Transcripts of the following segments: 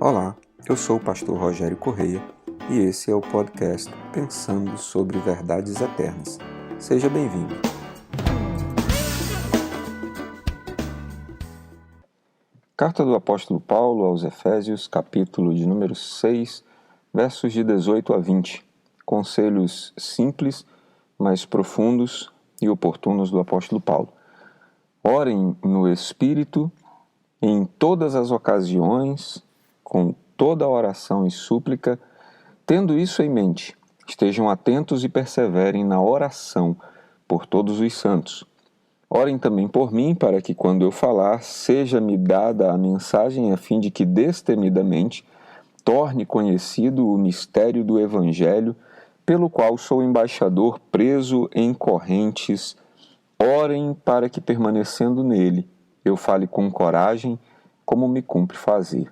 Olá, eu sou o pastor Rogério Correia e esse é o podcast Pensando sobre Verdades Eternas. Seja bem-vindo. Carta do apóstolo Paulo aos Efésios, capítulo de número 6, versos de 18 a 20. Conselhos simples, mas profundos e oportunos do apóstolo Paulo. Orem no Espírito em todas as ocasiões, com toda oração e súplica, tendo isso em mente, estejam atentos e perseverem na oração por todos os santos. Orem também por mim, para que quando eu falar, seja-me dada a mensagem a fim de que destemidamente torne conhecido o mistério do Evangelho, pelo qual sou embaixador preso em correntes. Orem para que, permanecendo nele, eu fale com coragem, como me cumpre fazer.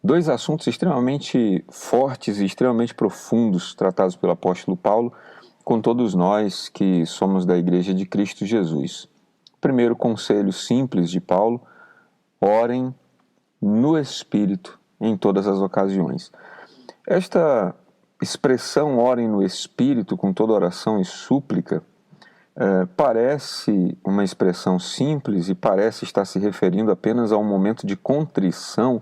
Dois assuntos extremamente fortes e extremamente profundos tratados pelo apóstolo Paulo com todos nós que somos da Igreja de Cristo Jesus. Primeiro conselho simples de Paulo: orem no Espírito em todas as ocasiões. Esta expressão orem no Espírito com toda oração e súplica parece uma expressão simples e parece estar se referindo apenas a um momento de contrição,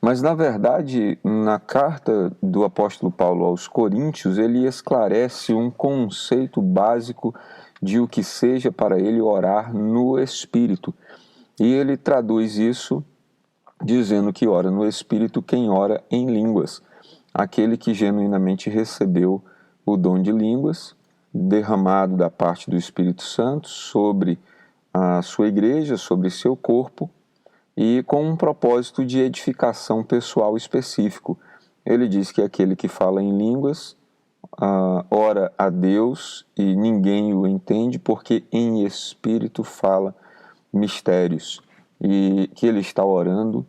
mas na verdade, na carta do apóstolo Paulo aos Coríntios, ele esclarece um conceito básico de o que seja para ele orar no Espírito. E ele traduz isso dizendo que ora no Espírito quem ora em línguas, aquele que genuinamente recebeu o dom de línguas, derramado da parte do Espírito Santo sobre a sua igreja, sobre seu corpo, e com um propósito de edificação pessoal específico. Ele diz que aquele que fala em línguas ora a Deus e ninguém o entende, porque em espírito fala mistérios, e que ele está orando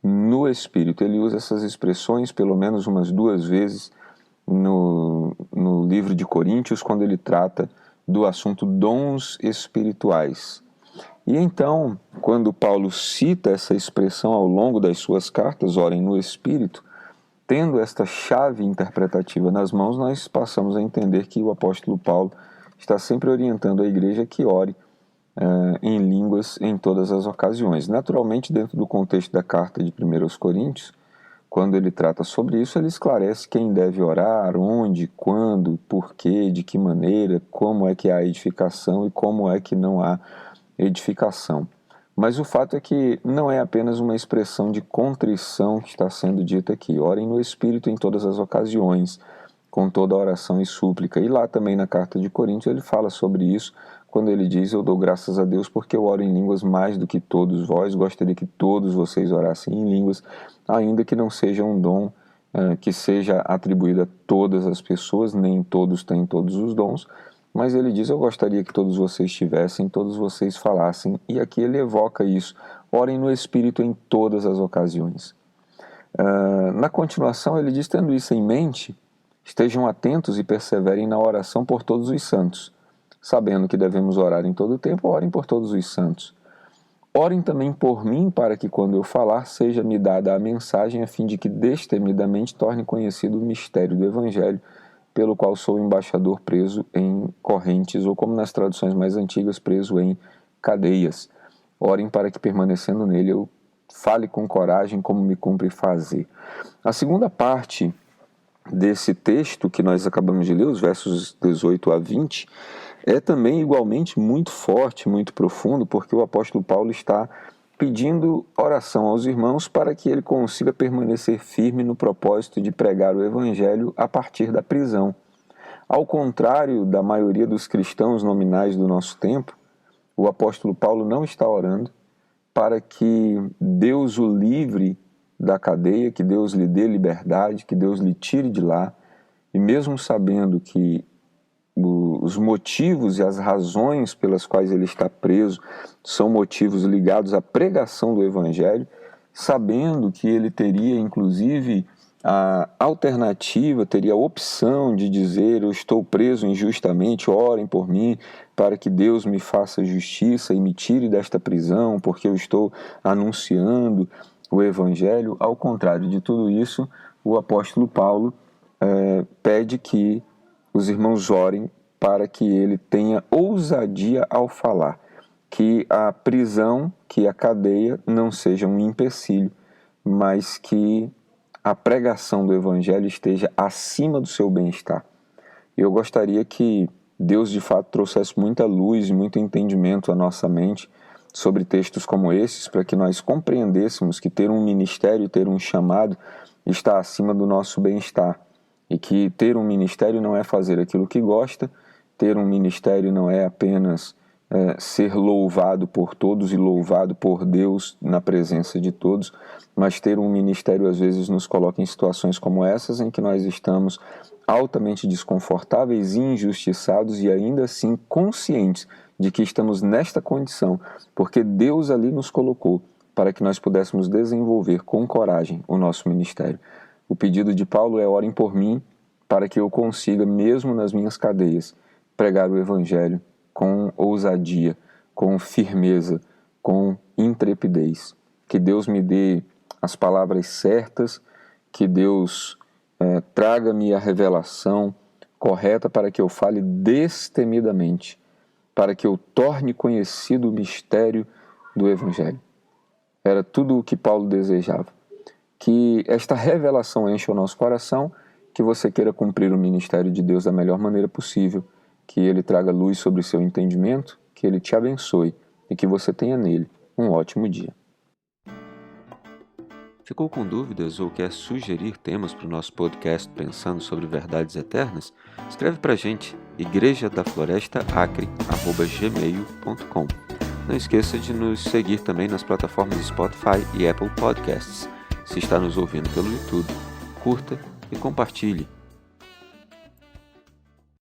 no Espírito. Ele usa essas expressões pelo menos umas duas vezes no livro de Coríntios, quando ele trata do assunto dons espirituais. E então, quando Paulo cita essa expressão ao longo das suas cartas, orem no Espírito, tendo esta chave interpretativa nas mãos, nós passamos a entender que o apóstolo Paulo está sempre orientando a igreja que ore em línguas em todas as ocasiões. Naturalmente, dentro do contexto da carta de 1 Coríntios, quando ele trata sobre isso, ele esclarece quem deve orar, onde, quando, por quê, de que maneira, como é que há edificação e como é que não há edificação. Mas o fato é que não é apenas uma expressão de contrição que está sendo dita aqui. Orem no Espírito em todas as ocasiões, com toda oração e súplica. E lá também na carta de Coríntios ele fala sobre isso, quando ele diz: eu dou graças a Deus porque eu oro em línguas mais do que todos vós, gostaria que todos vocês orassem em línguas, ainda que não seja um dom que seja atribuído a todas as pessoas, nem todos têm todos os dons, mas ele diz: eu gostaria que todos vocês tivessem, todos vocês falassem, e aqui ele evoca isso: orem no Espírito em todas as ocasiões. Na continuação ele diz: tendo isso em mente, estejam atentos e perseverem na oração por todos os santos, sabendo que devemos orar em todo o tempo, orem por todos os santos. Orem também por mim, para que quando eu falar, seja-me dada a mensagem, a fim de que destemidamente torne conhecido o mistério do Evangelho, pelo qual sou embaixador preso em correntes, ou como nas traduções mais antigas, preso em cadeias. Orem para que, permanecendo nele, eu fale com coragem, como me cumpre fazer. A segunda parte desse texto que nós acabamos de ler, os versos 18 a 20, é também igualmente muito forte, muito profundo, porque o apóstolo Paulo está pedindo oração aos irmãos para que ele consiga permanecer firme no propósito de pregar o Evangelho a partir da prisão. Ao contrário da maioria dos cristãos nominais do nosso tempo, o apóstolo Paulo não está orando para que Deus o livre da cadeia, que Deus lhe dê liberdade, que Deus lhe tire de lá, e mesmo sabendo que os motivos e as razões pelas quais ele está preso são motivos ligados à pregação do Evangelho, sabendo que ele teria, inclusive, a alternativa, teria a opção de dizer: eu estou preso injustamente, orem por mim para que Deus me faça justiça e me tire desta prisão, porque eu estou anunciando o Evangelho. Ao contrário de tudo isso, o apóstolo Paulo pede que os irmãos orem para que ele tenha ousadia ao falar, que a prisão, que a cadeia não seja um empecilho, mas que a pregação do Evangelho esteja acima do seu bem-estar. Eu gostaria que Deus de fato trouxesse muita luz e muito entendimento à nossa mente sobre textos como esses, para que nós compreendêssemos que ter um ministério, ter um chamado, está acima do nosso bem-estar. E que ter um ministério não é fazer aquilo que gosta, ter um ministério não é apenas ser louvado por todos e louvado por Deus na presença de todos, mas ter um ministério às vezes nos coloca em situações como essas, em que nós estamos altamente desconfortáveis e injustiçados e ainda assim conscientes de que estamos nesta condição, porque Deus ali nos colocou para que nós pudéssemos desenvolver com coragem o nosso ministério. O pedido de Paulo é: orem por mim, para que eu consiga, mesmo nas minhas cadeias, pregar o Evangelho com ousadia, com firmeza, com intrepidez. Que Deus me dê as palavras certas, que Deus traga-me a revelação correta para que eu fale destemidamente, para que eu torne conhecido o mistério do Evangelho. Era tudo o que Paulo desejava. Que esta revelação encha o nosso coração, que você queira cumprir o ministério de Deus da melhor maneira possível, que Ele traga luz sobre o seu entendimento, que Ele te abençoe e que você tenha nele um ótimo dia. Ficou com dúvidas ou quer sugerir temas para o nosso podcast Pensando sobre Verdades Eternas? Escreve para a gente, igrejadaflorestaacre@gmail.com. Não esqueça de nos seguir também nas plataformas Spotify e Apple Podcasts. Se está nos ouvindo pelo YouTube, curta e compartilhe.